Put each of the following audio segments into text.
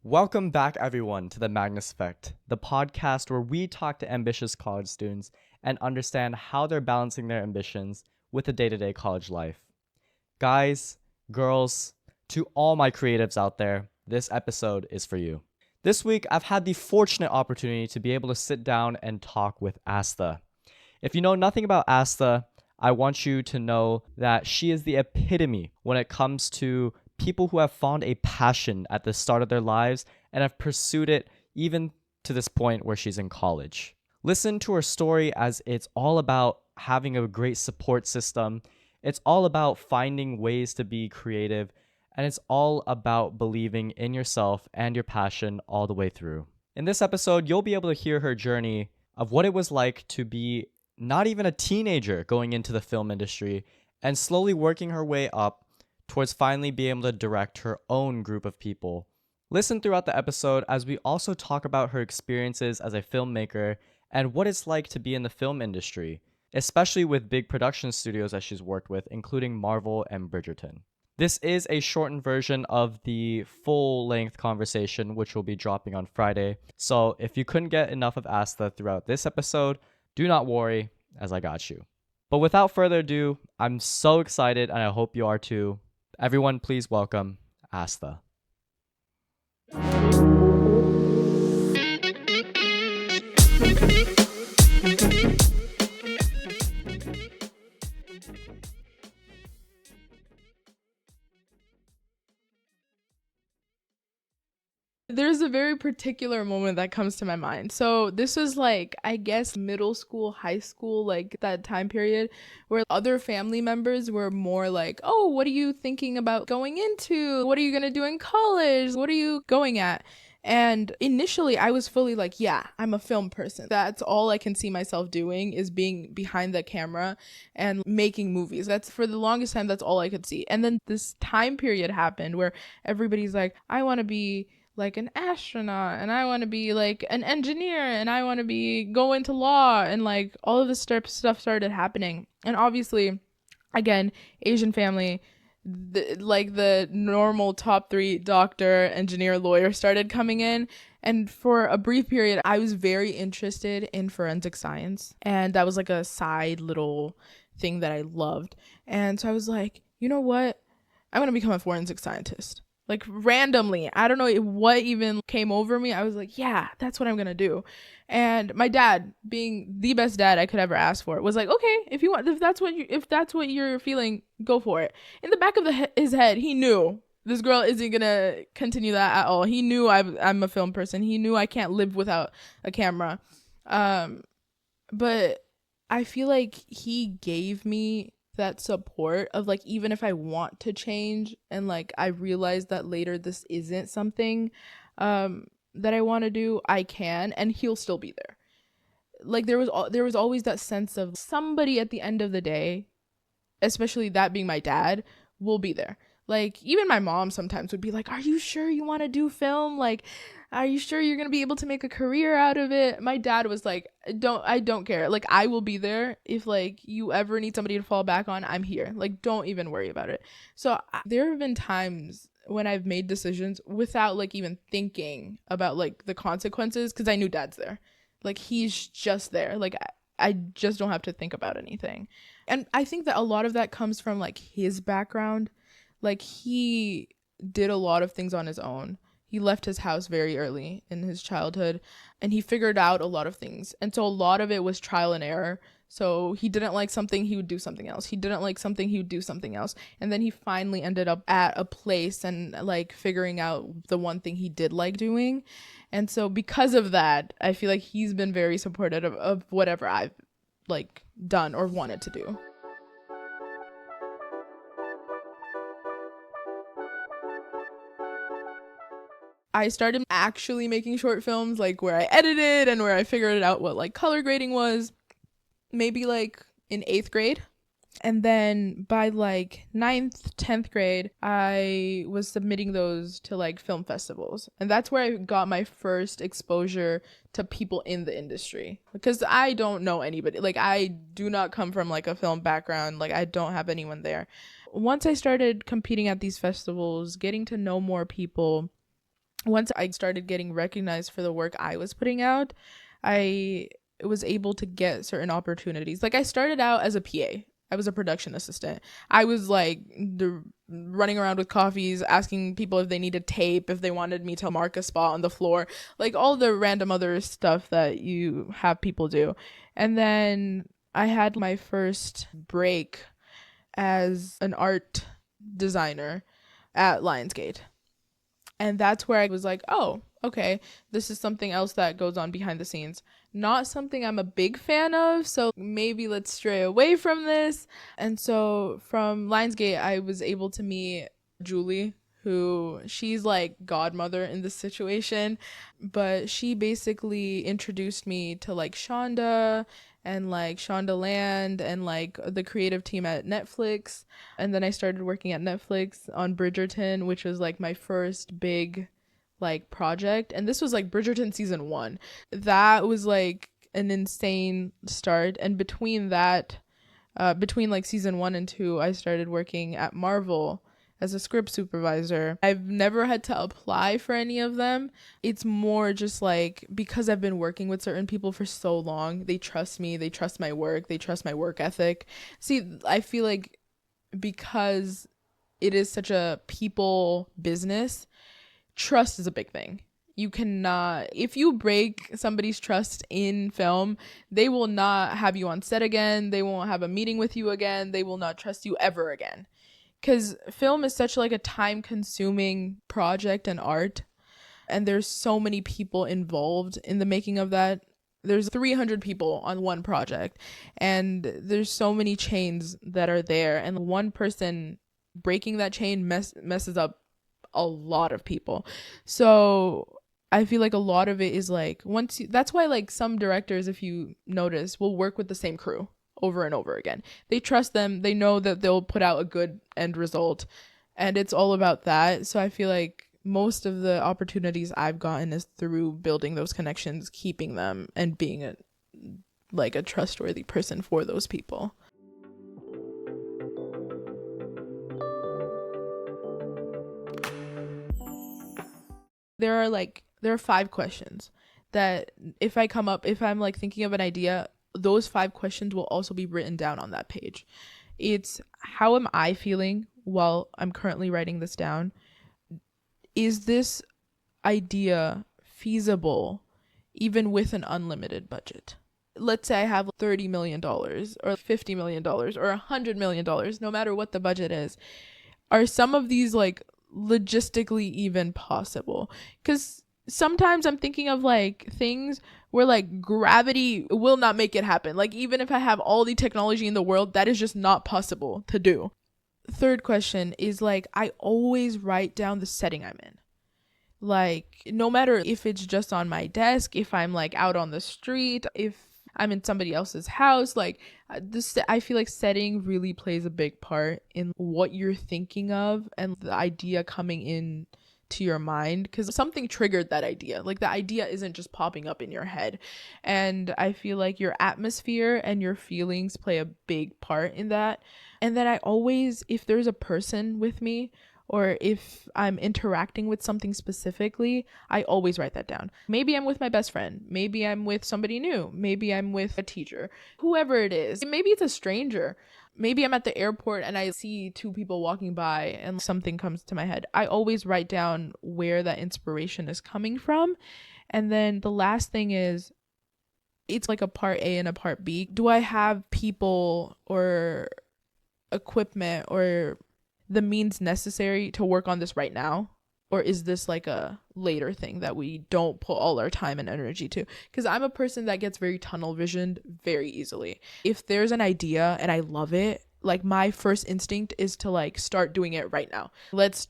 Welcome back, everyone, to the Magnus Effect, the podcast where we talk to ambitious college students and understand how they're balancing their ambitions with the day-to-day college life. Guys, girls, to all my creatives out there, this episode is for you. This week, I've had the fortunate opportunity to be able to sit down and talk with Astha. If you know nothing about Astha, I want you to know that she is the epitome when it comes to people who have found a passion at the start of their lives and have pursued it even to this point where she's in college. Listen to her story, as it's all about having a great support system. It's all about finding ways to be creative, and it's all about believing in yourself and your passion all the way through. In this episode, you'll be able to hear her journey of what it was like to be not even a teenager going into the film industry and slowly working her way up towards finally being able to direct her own group of people. Listen throughout the episode as we also talk about her experiences as a filmmaker and what it's like to be in the film industry, especially with big production studios that she's worked with, including Marvel and Bridgerton. This is a shortened version of the full-length conversation, which will be dropping on Friday. So if you couldn't get enough of Astha throughout this episode, do not worry, as I got you. But without further ado, I'm so excited, and I hope you are too. Everyone, please welcome Astha. There's a very particular moment that comes to my mind. So this was I guess middle school, high school, that time period where other family members were more like, oh, what are you thinking about going into? What are you going to do in college? What are you going at? And initially I was fully like, yeah, I'm a film person. That's all I can see myself doing, is being behind the camera and making movies. That's, for the longest time, that's all I could see. And then this time period happened where everybody's like, I want to be like an astronaut, and I want to be like an engineer, and I want to go into law, and like all of this stuff started happening. And obviously, again, Asian family, the normal top three, doctor, engineer, lawyer, started coming in. And for a brief period, I was very interested in forensic science, and that was like a side little thing that I loved. And so I was like, you know what, I'm gonna become a forensic scientist. Like randomly, I don't know what even came over me. I was like, yeah, that's what I'm gonna do. And my dad, being the best dad I could ever ask for, was like, okay, if that's what you're feeling, go for it. In the back of his head, he knew this girl isn't gonna continue that at all. He knew I'm a film person. He knew I can't live without a camera. But I feel like he gave me that support of like, even if I want to change and like I realize that later this isn't something that I want to do, I can, and he'll still be there. Like there was always that sense of somebody at the end of the day, especially that being my dad, will be there. Like even my mom sometimes would be like, are you sure you want to do film? Like, are you sure you're going to be able to make a career out of it? My dad was like, I don't care. Like, I will be there. If like you ever need somebody to fall back on, I'm here. Like, don't even worry about it. So there have been times when I've made decisions without like even thinking about like the consequences, because I knew dad's there. Like, he's just there. Like, I just don't have to think about anything. And I think that a lot of that comes from like his background. Like, he did a lot of things on his own. He left his house very early in his childhood, and he figured out a lot of things. And so a lot of it was trial and error. So he didn't like something, he would do something else. He didn't like something, he would do something else. And then he finally ended up at a place and like figuring out the one thing he did like doing. And so because of that, I feel like he's been very supportive of whatever I've like done or wanted to do. I started actually making short films, like where I edited and where I figured out what like color grading was, maybe like in 8th grade. And then by like 9th, 10th grade, I was submitting those to like film festivals. And that's where I got my first exposure to people in the industry. Because I don't know anybody. Like, I do not come from like a film background. Like, I don't have anyone there. Once I started competing at these festivals, getting to know more people, once I started getting recognized for the work I was putting out, I was able to get certain opportunities. Like I started out as a PA. I was a production assistant. I was like running around with coffees, asking people if they needed tape, if they wanted me to mark a spot on the floor, like all the random other stuff that you have people do. And then I had my first break as an art designer at Lionsgate. And that's where I was like, oh, okay, this is something else that goes on behind the scenes. Not something I'm a big fan of, so maybe let's stray away from this. And so from Lionsgate, I was able to meet Julie, who she's like godmother in this situation, but she basically introduced me to like Shonda and like Shonda Land and like the creative team at Netflix. And then I started working at Netflix on Bridgerton, which was like my first big like project. And this was like Bridgerton season 1. That was like an insane start. And between that, between like season 1 and 2, I started working at Marvel as a script supervisor. I've never had to apply for any of them. It's more just like because I've been working with certain people for so long, they trust me, they trust my work, they trust my work ethic. See, I feel like because it is such a people business, trust is a big thing. You cannot, if you break somebody's trust in film, they will not have you on set again. They won't have a meeting with you again. They will not trust you ever again. Because film is such like a time consuming project and art. And there's so many people involved in the making of that. There's 300 people on one project. And there's so many chains that are there. And one person breaking that chain messes up a lot of people. So I feel like a lot of it is like that's why like some directors, if you notice, will work with the same crew over and over again. They trust them. They know that they'll put out a good end result, and it's all about that. So I feel like most of the opportunities I've gotten is through building those connections, keeping them, and being a trustworthy person for those people. There are 5 questions that if I'm like thinking of an idea, those 5 questions will also be written down on that page. It's how am I feeling while I'm currently writing this down? Is this idea feasible even with an unlimited budget? Let's say I have $30 million or $50 million or $100 million, no matter what the budget is. Are some of these like logistically even possible? Because sometimes I'm thinking of like things where like gravity will not make it happen. Like even if I have all the technology in the world, that is just not possible to do. Third question is like I always write down the setting I'm in. Like no matter if it's just on my desk, if I'm like out on the street, if I'm in somebody else's house, like this, I feel like setting really plays a big part in what you're thinking of and the idea coming in to your mind, because something triggered that idea. Like the idea isn't just popping up in your head. And I feel like your atmosphere and your feelings play a big part in that. And then I always, if there's a person with me or if I'm interacting with something specifically, I always write that down. Maybe I'm with my best friend. Maybe I'm with somebody new. Maybe I'm with a teacher, whoever it is. Maybe it's a stranger. Maybe I'm at the airport and I see 2 people walking by and something comes to my head. I always write down where that inspiration is coming from. And then the last thing is, it's like a part A and a part B. Do I have people or equipment or the means necessary to work on this right now? Or is this like a later thing that we don't put all our time and energy to? Because I'm a person that gets very tunnel visioned very easily. If there's an idea and I love it, like my first instinct is to like start doing it right now. Let's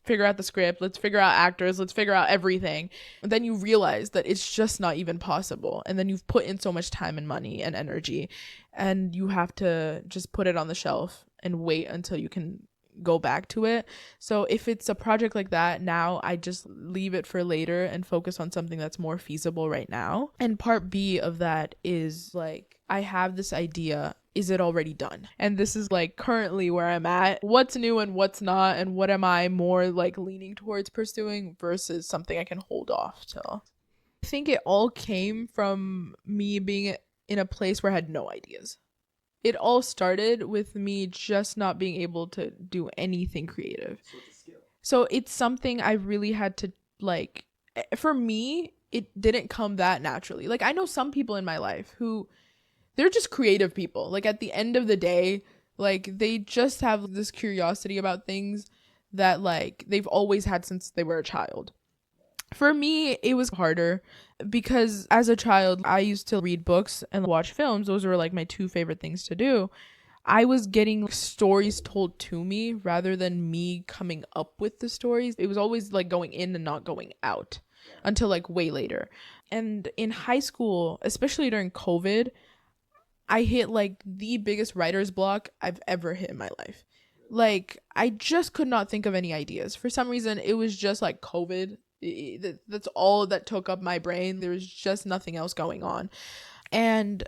figure out the script. Let's figure out actors. Let's figure out everything. And then you realize that it's just not even possible. And then you've put in so much time and money and energy, and you have to just put it on the shelf and wait until you can go back to it. So if it's a project like that, now I just leave it for later and focus on something that's more feasible right now. And part B of that is like I have this idea. is it already done? And this is like currently where I'm at. What's new and what's not, and what am I more like leaning towards pursuing versus something I can hold off till. I think it all came from me being in a place where I had no ideas. It all started with me just not being able to do anything creative. So it's a skill. So it's something I really had to like, for me, it didn't come that naturally. Like I know some people in my life who they're just creative people. Like at the end of the day, like they just have this curiosity about things that like they've always had since they were a child. For me, it was harder because as a child, I used to read books and watch films. Those were like my two favorite things to do. I was getting stories told to me rather than me coming up with the stories. It was always like going in and not going out until like way later. And in high school, especially during COVID, I hit like the biggest writer's block I've ever hit in my life. Like I just could not think of any ideas. For some reason, it was just like COVID. That's all that took up my brain. There was just nothing else going on. And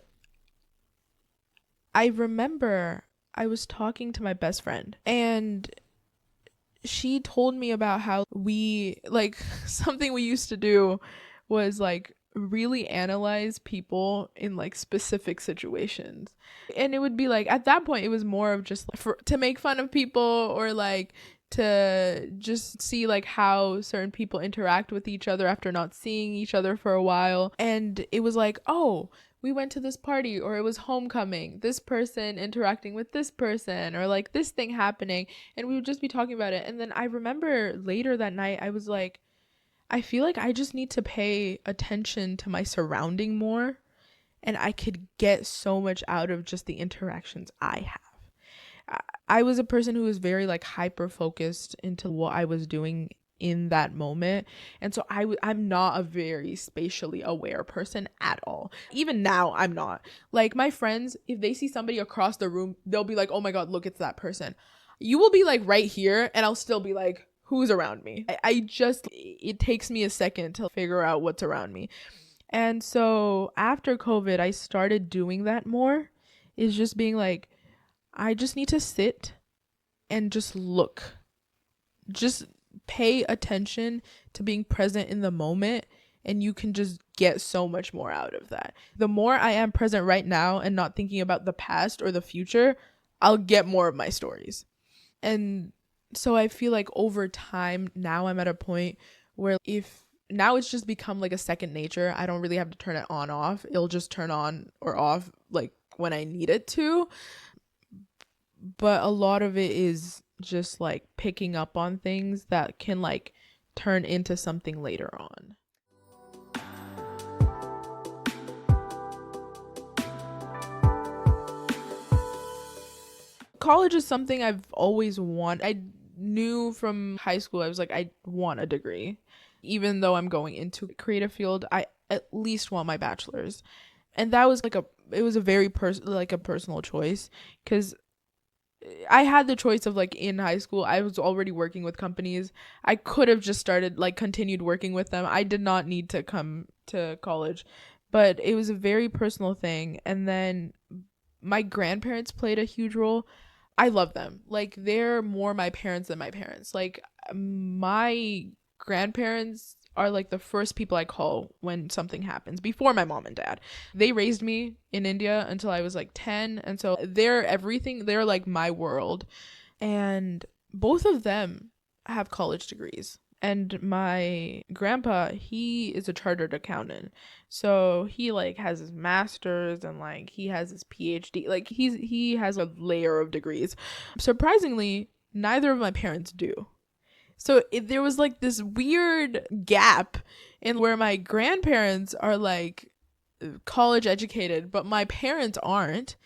I remember I was talking to my best friend and she told me about how we like something we used to do was like really analyze people in like specific situations. And it would be like at that point it was more of just like to make fun of people or like to just see like how certain people interact with each other after not seeing each other for a while. And it was like, oh, we went to this party, or it was homecoming, this person interacting with this person, or like this thing happening, and we would just be talking about it. And then I remember later that night I was like, I feel like I just need to pay attention to my surrounding more, and I could get so much out of just the interactions I have. I was a person who was very like hyper focused into what I was doing in that moment, and so I'm not a very spatially aware person at all. Even now I'm not. Like my friends, if they see somebody across the room, they'll be like, oh my god, look, it's that person. You will be like right here and I'll still be like, who's around me? I just, it takes me a second to figure out what's around me. And so after COVID, I started doing that more, is just being like, I just need to sit and just look. Just pay attention to being present in the moment, and you can just get so much more out of that. The more I am present right now and not thinking about the past or the future, I'll get more of my stories. And so I feel like over time, now I'm at a point where now it's just become like a second nature. I don't really have to turn it on off. It'll just turn on or off like when I need it to. But a lot of it is just like picking up on things that can like turn into something later on. College is something I've always wanted. I knew from high school, I was like, I want a degree. Even though I'm going into a creative field, I at least want my bachelor's. And that was like it was a very personal choice, because I had the choice of like in high school, I was already working with companies. I could have just continued working with them. I did not need to come to college, but it was a very personal thing. And then my grandparents played a huge role. I love them. Like they're more my parents than my parents. Like my grandparents are like the first people I call when something happens, before my mom and dad. They raised me in India until I was like 10, and so they're everything. They're like my world. And both of them have college degrees. And my grandpa, he is a chartered accountant. So he like has his master's and like he has his PhD. Like he has a layer of degrees. Surprisingly, neither of my parents do. So there was like this weird gap in where my grandparents are like college educated, but my parents aren't.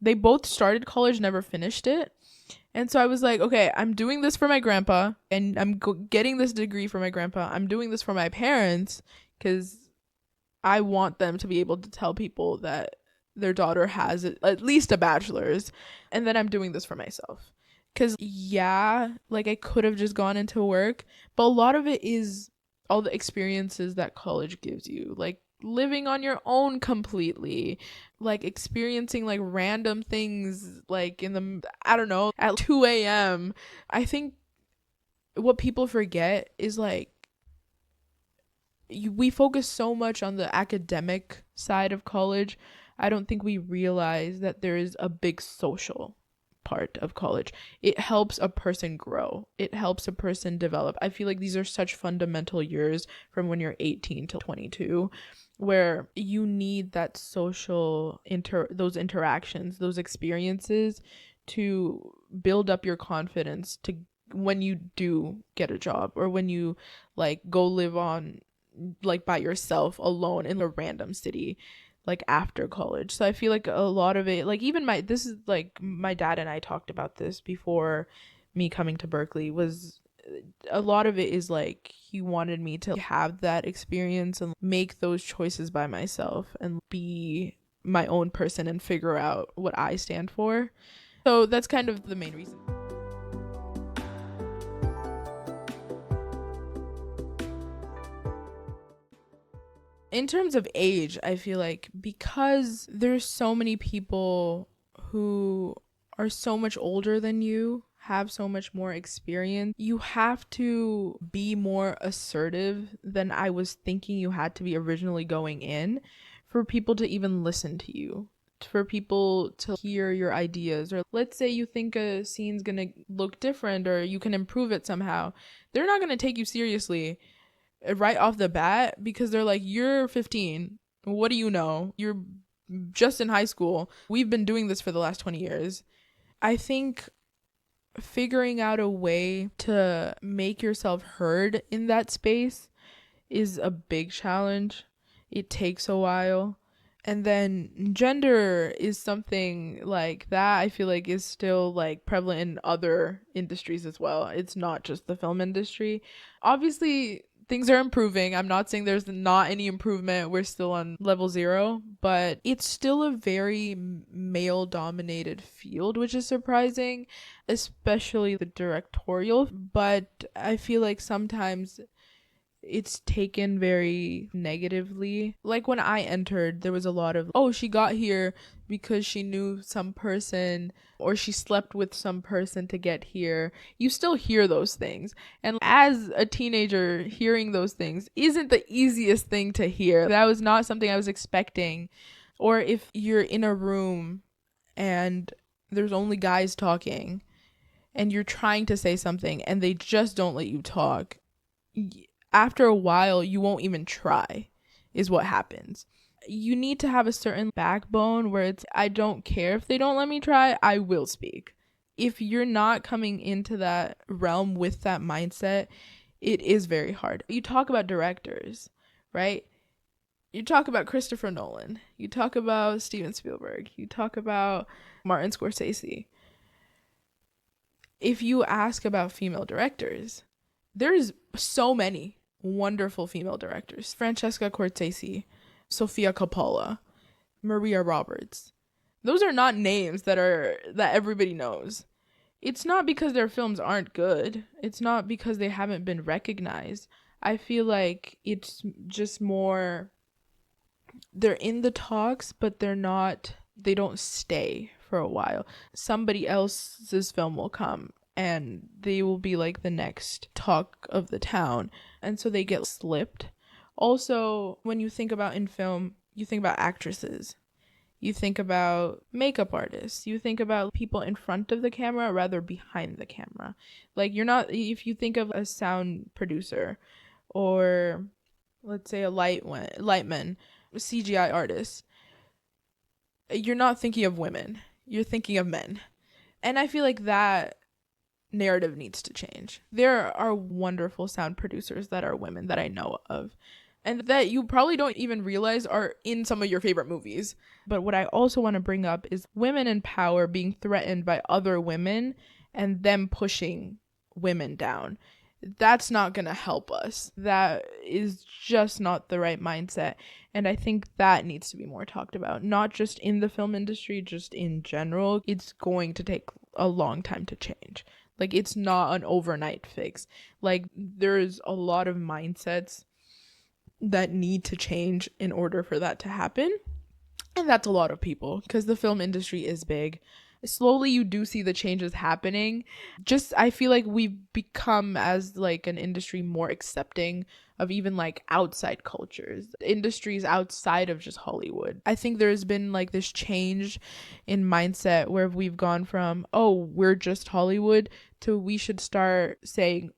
They both started college, never finished it. And so I was like, okay, I'm doing this for my grandpa, and I'm getting this degree for my grandpa. I'm doing this for my parents because I want them to be able to tell people that their daughter has at least a bachelor's. And then I'm doing this for myself. Because, yeah, like I could have just gone into work, but a lot of it is all the experiences that college gives you. Like living on your own completely, like experiencing like random things like in the, I don't know, at 2 a.m. I think what people forget is like we focus so much on the academic side of college. I don't think we realize that there is a big social part of college. It helps a person grow. It helps a person develop. I feel like these are such fundamental years from when you're 18 to 22 where you need that social those interactions, those experiences to build up your confidence to when you do get a job or when you like go live on like by yourself alone in a random city like after college. So I feel like a lot of it, like even this is like my dad and I talked about this before me coming to Berkeley, was a lot of it is like he wanted me to have that experience and make those choices by myself and be my own person and figure out what I stand for. So that's kind of the main reason. In terms of age, I feel like because there's so many people who are so much older than you, have so much more experience, you have to be more assertive than I was thinking you had to be originally going in for people to even listen to you, for people to hear your ideas. Or let's say you think a scene's gonna look different or you can improve it somehow. They're not gonna take you seriously right off the bat because they're like, you're 15, what do you know, you're just in high school, we've been doing this for the last 20 years. I think figuring out a way to make yourself heard in that space is a big challenge. It takes a while. And then gender is something like that I feel like is still like prevalent in other industries as well. It's not just the film industry. Obviously things are improving. I'm not saying there's not any improvement. We're still on level 0, but it's still a very male dominated field, which is surprising, especially the directorial. But I feel like sometimes it's taken very negatively. Like when I entered, there was a lot of, oh, she got here because she knew some person or she slept with some person to get here. You still hear those things. And as a teenager, hearing those things isn't the easiest thing to hear. That was not something I was expecting. Or if you're in a room and there's only guys talking and you're trying to say something and they just don't let you talk, after a while, you won't even try, is what happens. You need to have a certain backbone where it's, I don't care if they don't let me try, I will speak. If you're not coming into that realm with that mindset, it is very hard. You talk about directors, right? You talk about Christopher Nolan. You talk about Steven Spielberg. You talk about Martin Scorsese. If you ask about female directors, there's so many wonderful female directors. Francesca Cortese, Sofia Coppola, Maria Roberts. Those are not names that everybody knows. It's not because their films aren't good. It's not because they haven't been recognized. I feel like it's just more they're in the talks, but they don't stay for a while. Somebody else's film will come and they will be like the next talk of the town, and so they get slipped. Also, when you think about in film, you think about actresses, you think about makeup artists, you think about people in front of the camera rather behind the camera. Like if you think of a sound producer or let's say a lightman, CGI artist, you're not thinking of women, you're thinking of men. And I feel like that narrative needs to change. There are wonderful sound producers that are women that I know of and that you probably don't even realize are in some of your favorite movies. But what I also want to bring up is women in power being threatened by other women and them pushing women down. That's not going to help us. That is just not the right mindset. And I think that needs to be more talked about, not just in the film industry, just in general. It's going to take a long time to change. Like, it's not an overnight fix. Like, there's a lot of mindsets that need to change in order for that to happen. And that's a lot of people because the film industry is big. Slowly you do see the changes happening. Just I feel like we've become as like an industry more accepting of even like outside cultures, industries outside of just Hollywood. I think there's been like this change in mindset where we've gone from, oh, we're just Hollywood, to we should start saying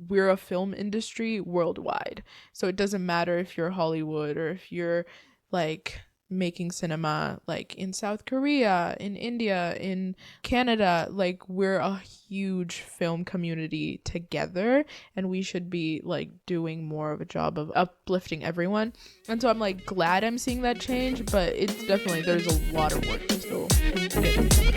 we're a film industry worldwide. So it doesn't matter if you're Hollywood or if you're like making cinema like in South Korea, in India, in Canada. Like we're a huge film community together, and we should be like doing more of a job of uplifting everyone. And so I'm like glad I'm seeing that change, but it's definitely, there's a lot of work to still get.